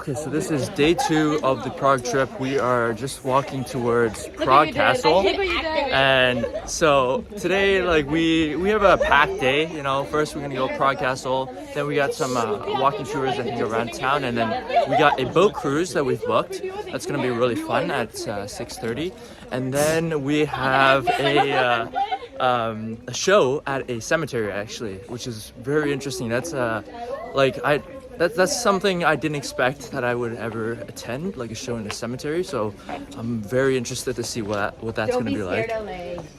Okay, so this is day 2 of the Prague trip. We are just walking towards Prague Castle. And so today, like we have a packed day, you know. First we're gonna go Prague Castle, then we got some walking tours that can go around town, and then we got a boat cruise that we've booked. That's gonna be really fun at 6:30. And then we have a show at a cemetery actually, which is very interesting. That's that's something I didn't expect that I would ever attend, like a show in a cemetery. So I'm very interested to see what that's gonna be like.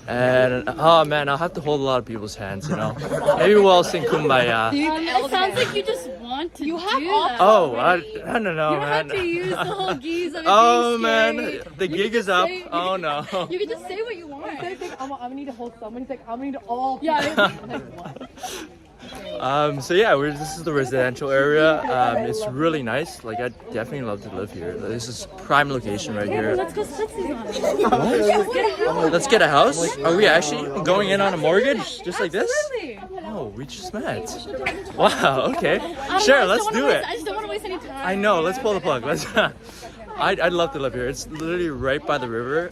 And oh man, I'll have to hold a lot of people's hands, you know. Maybe we'll sing Kumbaya. It sounds like you just want to do that. Oh, I don't know, you man. You have to use the whole geese of it. Oh man, the gig is up. Oh no. You can just say what you want. I'm gonna need to hold someone. He's like, I'm gonna need all. Yeah. So yeah, this is the residential area. It's really nice. Like I definitely love to live here. This is prime location right here. Let's go Switzerland on it. Let's get a house. Are we actually going in on a mortgage just like this? Absolutely. Oh, we just met. Wow. Okay. Sure. Let's do it. I just don't want to waste any time. I know. Let's pull the plug. Let's. I'd love to live here. It's literally right by the river,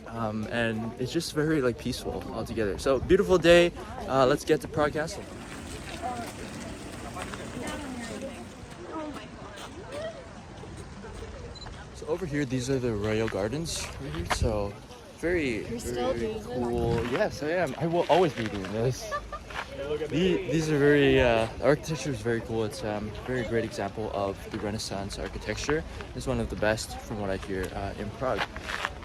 and it's just very like peaceful altogether. So beautiful day. Let's get to Prague Castle. So over here, these are the royal gardens. Right here. So very cool. Yes, I am. I will always be doing this. These are very, architecture is very cool. It's a very great example of the Renaissance architecture. It's one of the best from what I hear in Prague.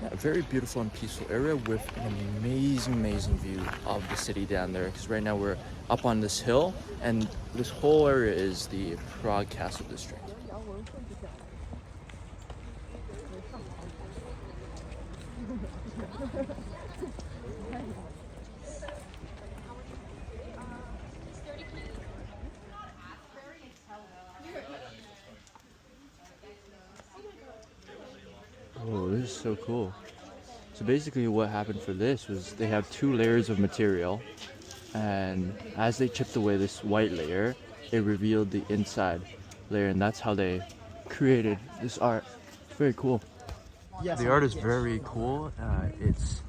Yeah, a very beautiful and peaceful area with an amazing view of the city down there. Because right now we're up on this hill, and this whole area is the Prague Castle District. Oh, this is so cool. So basically what happened for this was they have 2 layers of material, and as they chipped away this white layer, it revealed the inside layer, and that's how they created this art. It's very cool. The art is very cool. It's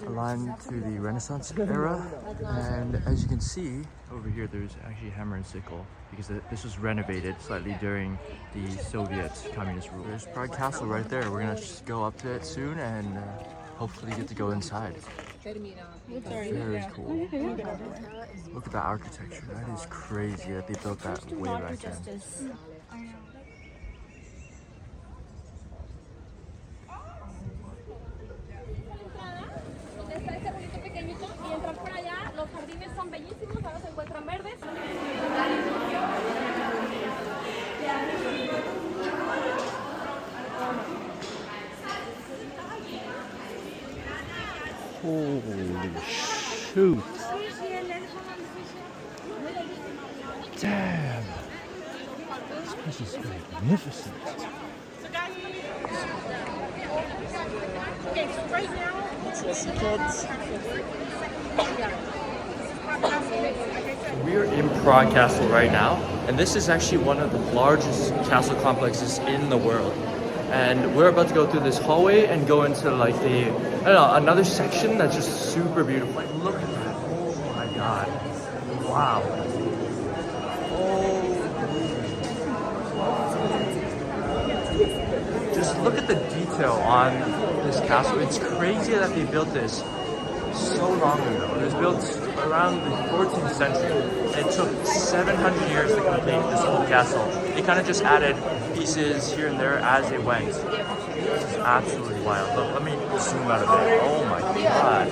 aligned to the Renaissance era, and as you can see over here, there's actually a hammer and sickle because this was renovated slightly during the Soviet communist rule. There's Prague Castle right there. We're gonna just go up to it soon and hopefully get to go inside. Very cool. Look at the architecture. That is crazy that they built that way back then. Holy shoot! Damn! This place is magnificent. We are in Prague Castle right now, and this is actually one of the largest castle complexes in the world. And we're about to go through this hallway and go into like the, I don't know, another section that's just super beautiful. Like, look at that. Oh my god. Wow. Oh. Just look at the detail on this castle. It's crazy that they built this so long ago. It was built around the 14th century. It took 700 years to complete this whole castle. They kind of just added pieces here and there as they went. It's absolutely wild. Look, let me zoom out a bit. Oh my god.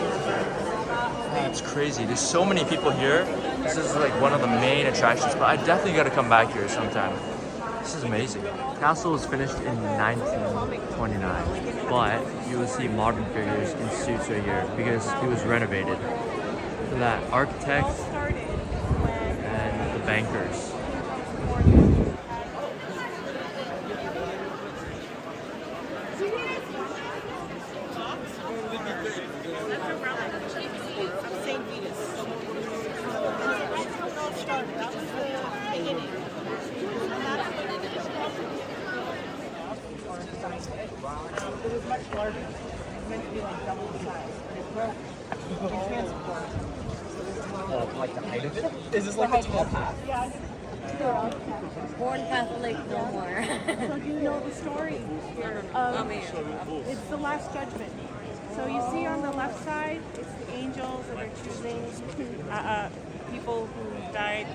That's crazy. There's so many people here. This is like one of the main attractions, but I definitely got to come back here sometime. This is amazing. The castle was finished in 1929, but you will see modern figures in suits right here because it was renovated. So that architect and the bankers. be like double the size. But it broke. You can transport. Like the height of it? Is this like a tall path? Yeah. Born Catholic, no more. So do you know the story? It's the Last Judgment. So you see on the left side, it's the angels that are choosing people who died.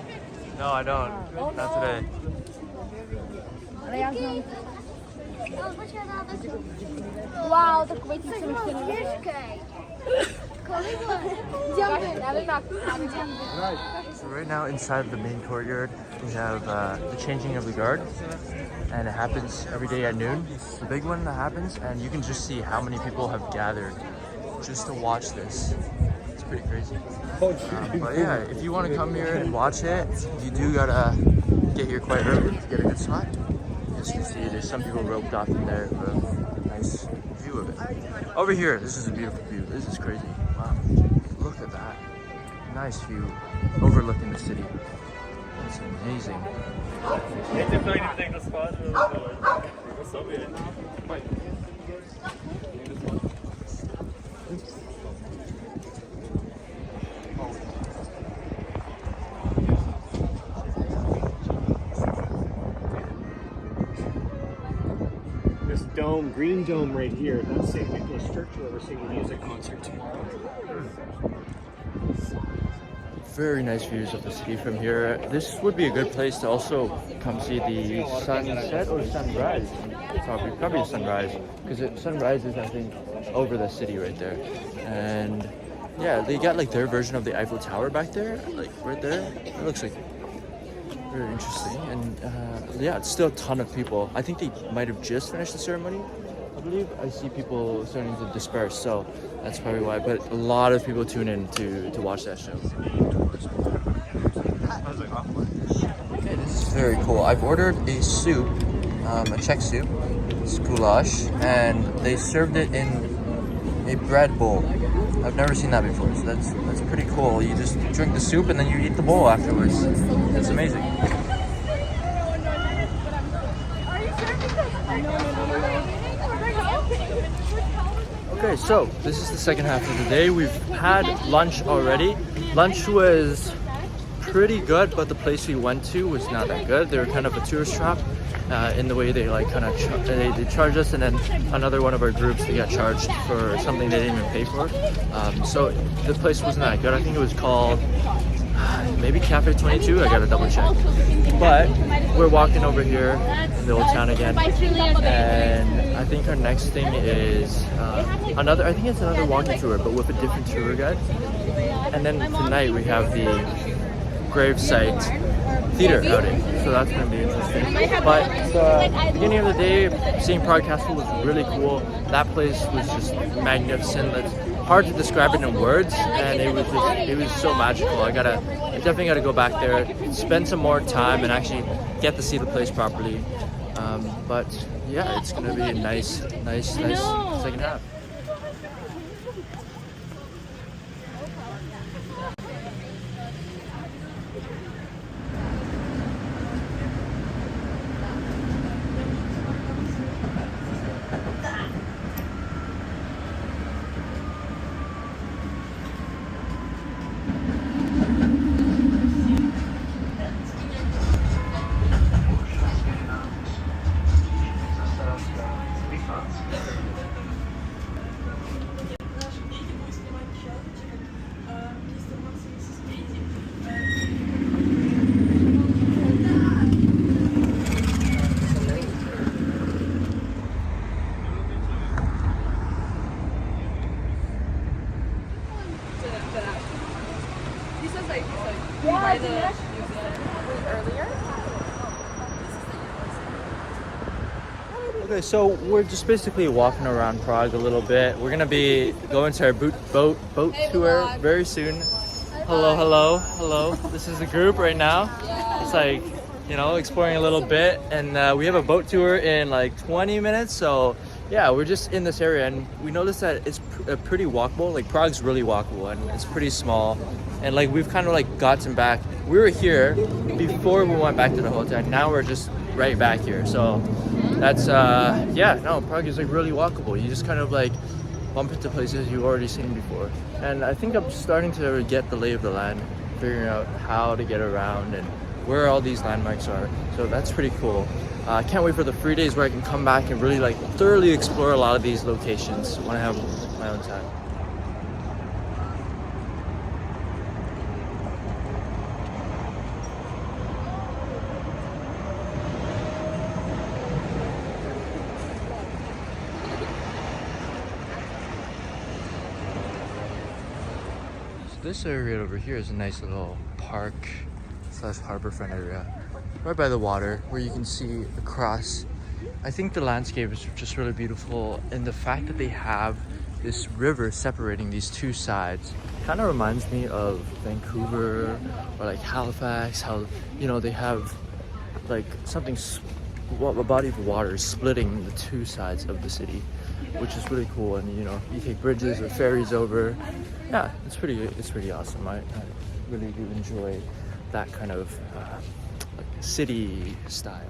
No, I don't. Not today. Wow, tak pojďte se ještě So right now inside the main courtyard, we have the changing of the guard, and it happens every day at noon. It's the big one that happens, and you can just see how many people have gathered just to watch this. It's pretty crazy. But yeah, if you want to come here and watch it, you do gotta get here quite early to get a good spot. As you can see, there's some people roped off in there who have a nice view of it. Over here, this is a beautiful view. This is crazy. Wow, look at that. Nice view overlooking the city. It's amazing. This dome, green dome right here, that's St. Nicholas Church where we're seeing a music concert tomorrow. Very nice views of the city from here. This would be a good place to also come see the sunset or sunrise. Probably sunrise, because sunrise is, I think, over the city right there. And yeah, they got like their version of the Eiffel Tower back there, like right there. It looks like very interesting. And yeah, it's still a ton of people. I think they might have just finished the ceremony. I believe I see people starting to disperse, so that's probably why. But a lot of people tune in to watch that show. Okay, this is very cool. I've ordered a soup, a Czech soup. It's goulash, and they served it in a bread bowl. I've never seen that before, so that's pretty cool. You just drink the soup and then you eat the bowl afterwards. It's amazing. Okay, so this is the second half of the day. We've had lunch already. Lunch was pretty good, but the place we went to was not that good. They were kind of a tourist trap in the way they like kind of they charged us, and then another one of our groups, they got charged for something they didn't even pay for. So the place wasn't that good. I think it was called maybe Cafe 22. I gotta double check. But we're walking over here in the old town again, and I think our next thing is another. I think it's another walking tour, but with a different tour guide. And then tonight we have the gravesite theater outing, so that's going to be interesting. But the beginning of the day, seeing Prague Castle was really cool. That place was just magnificent. It's hard to describe it in words, and it was so magical. I definitely gotta go back there, spend some more time, and actually get to see the place properly. But yeah, it's gonna be a nice second half. Okay, so we're just basically walking around Prague a little bit. We're gonna be going to our boat tour very soon. Hello. This is the group right now. It's like, exploring a little bit, and we have a boat tour in like 20 minutes. So yeah, we're just in this area, and we noticed that it's pretty walkable. Like Prague's really walkable, and it's pretty small. And like we've kind of like gotten back. We were here before we went back to the hotel. Now we're just right back here. So that's Prague is like really walkable. You just kind of like bump into places you've already seen before. And I think I'm starting to get the lay of the land, figuring out how to get around and where all these landmarks are. So that's pretty cool. I can't wait for the 3 days where I can come back and really like thoroughly explore a lot of these locations when I have my own time. This area over here is a nice little park / harborfront area right by the water where you can see across. I think the landscape is just really beautiful, and the fact that they have this river separating these two sides kind of reminds me of Vancouver or like Halifax, how, you know, they have like something, a body of water splitting the two sides of the city, which is really cool. And you know, you take bridges or ferries over. Yeah, it's pretty awesome. I really do enjoy that kind of like city style.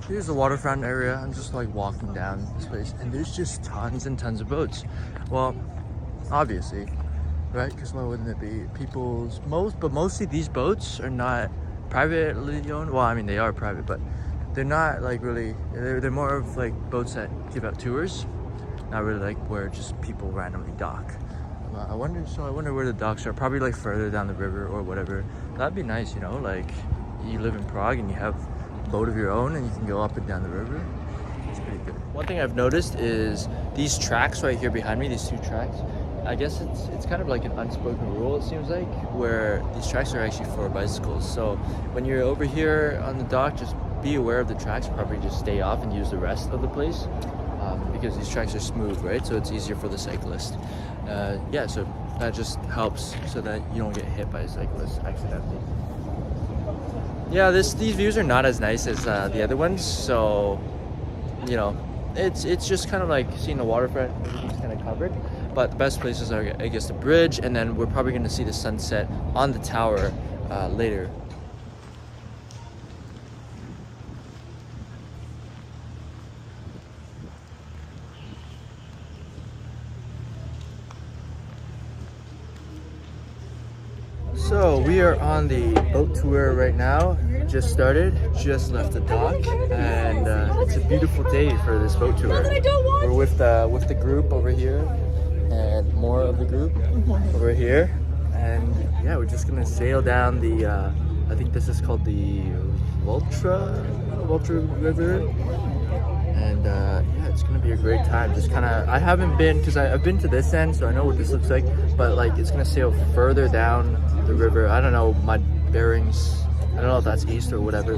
Here's the waterfront area. I'm just like walking down this place, and there's just tons and tons of boats. Well, obviously, right? Because why wouldn't it be? Mostly these boats are not privately owned. Well, I mean, they are private, but they're not like really, they're more of like boats that give out tours, not really like where just people randomly dock. I wonder where the docks are. Probably like further down the river or whatever. That'd be nice, you know, like you live in Prague and you have a boat of your own and you can go up and down the river. It's pretty good. One thing I've noticed is these tracks right here behind me, these two tracks, I guess it's kind of like an unspoken rule, it seems like, where these tracks are actually for bicycles. So when you're over here on the dock, just be aware of the tracks, probably just stay off and use the rest of the place, because these tracks are smooth, right? So it's easier for the cyclist. Yeah, so that just helps so that you don't get hit by a cyclist accidentally. Yeah, these views are not as nice as the other ones, so you know, it's just kind of like seeing the waterfront, everything's kind of covered. But the best places are, I guess, the bridge, and then we're probably going to see the sunset on the tower later. So we are on the boat tour right now. Just started, just left the dock, and it's a beautiful day for this boat tour. We're with the group over here, and more of the group over here, and yeah, we're just gonna sail down the I think this is called the Vltava River, and yeah, it's gonna be a great time. Just kind of, I haven't been, because I've been to this end, so I know what this looks like, but like it's gonna sail further down the river. I don't know my bearings. I don't know if that's east or whatever,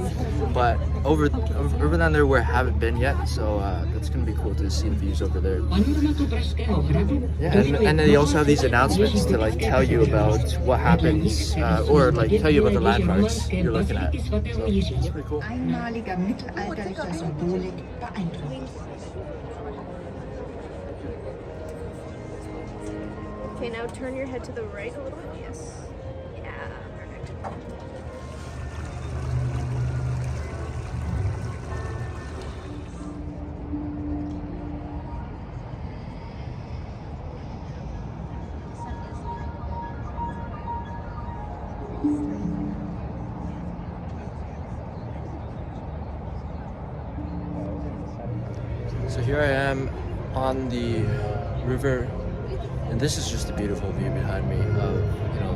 but over down there where I haven't been yet, so that's gonna be cool to see the views over there. Yeah, and then they also have these announcements to like tell you about what happens, or like tell you about the landmarks you're looking at. So it's pretty cool. Einmaliger mittelalterlicher Symbolik beeindruckend. Okay, now turn your head to the right a little bit. Yes. Yeah, perfect. So here I am on the river, and this is just a beautiful view behind me of, you know,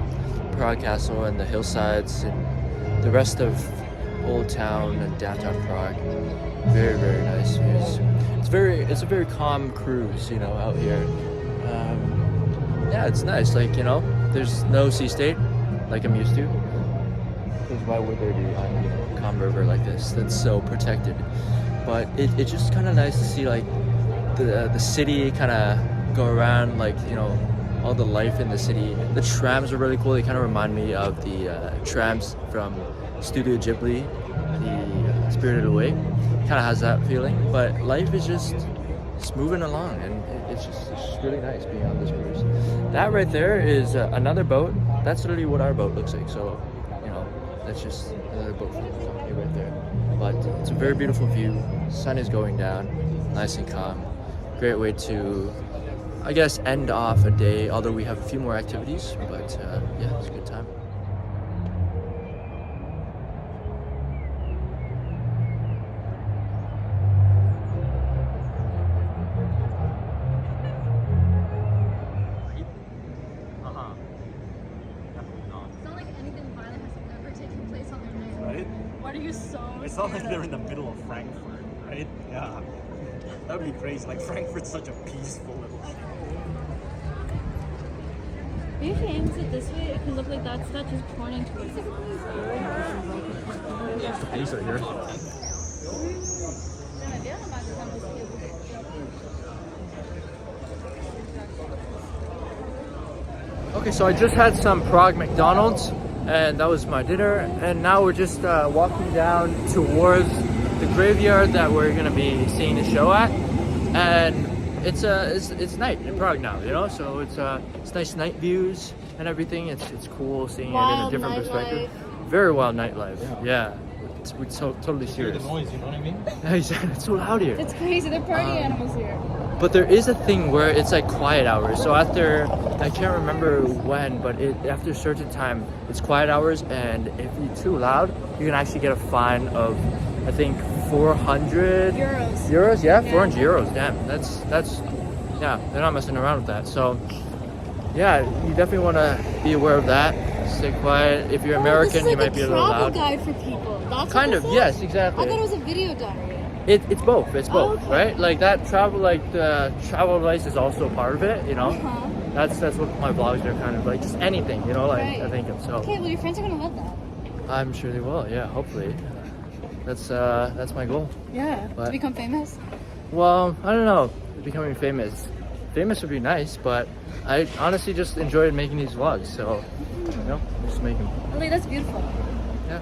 Prague Castle and the hillsides and the rest of Old Town and downtown Prague. Very, very nice views. It's a very calm cruise, you know, out here. Yeah, it's nice. Like, you know, there's no sea state like I'm used to. Because why would there be on, you know, a calm river like this that's so protected? But it's just kind of nice to see like the city kind of go around, like, you know, all the life in the city. The trams are really cool. They kind of remind me of the trams from Studio Ghibli, the Spirited Away. Kind of has that feeling. But life is just moving along, and it's just really nice being on this cruise. That right there is another boat that's literally what our boat looks like. So, you know, that's just another boat from the company right there. But it's a very beautiful view. Sun is going down, nice and calm. Great way to, I guess, end off a day, although we have a few more activities, but yeah, it's a good time. It's not like anything violent has ever taken place on their name. Right? What are you so It's not like they're in the middle of Frankfurt, right? Yeah. That would be crazy. Like, Frankfurt's such a peaceful little city. Maybe if he aims it this way, it can look like that statue's pointing towards it. These are here. Okay, so I just had some Prague McDonald's, and that was my dinner. And now we're just walking down towards the graveyard that we're gonna be seeing the show at. And it's night in Prague now, you know. So it's nice night views and everything. It's cool seeing it in a different perspective. Very wild nightlife. Yeah. We're totally serious. The noise, you know what I mean? It's so loud here. It's crazy. They're party animals here. But there is a thing where it's like quiet hours. So after, I can't remember when, but after a certain time, it's quiet hours. And if you're too loud, you can actually get a fine of, I think, 400 euros. Yeah, 400 euros. Damn, that's yeah. They're not messing around with that. So yeah, you definitely want to be aware of that. Stay quiet. If you're American, you might be a little loud. This is like a travel guide for people. That's Kind what of, this is? yes, exactly. I thought it was a video diary. It's both. It's both, okay. right? Like that travel, like the travel advice is also part of it. You know, that's what my vlogs are kind of like. Just anything, you know, like Right. I think. So Okay, well your friends are gonna love that. I'm sure they will. Yeah, hopefully. That's my goal. Yeah. But- To become famous. Well, I don't know. Becoming famous would be nice, but I honestly just enjoyed making these vlogs. So, you know, just make them. Really, that's beautiful. Yeah.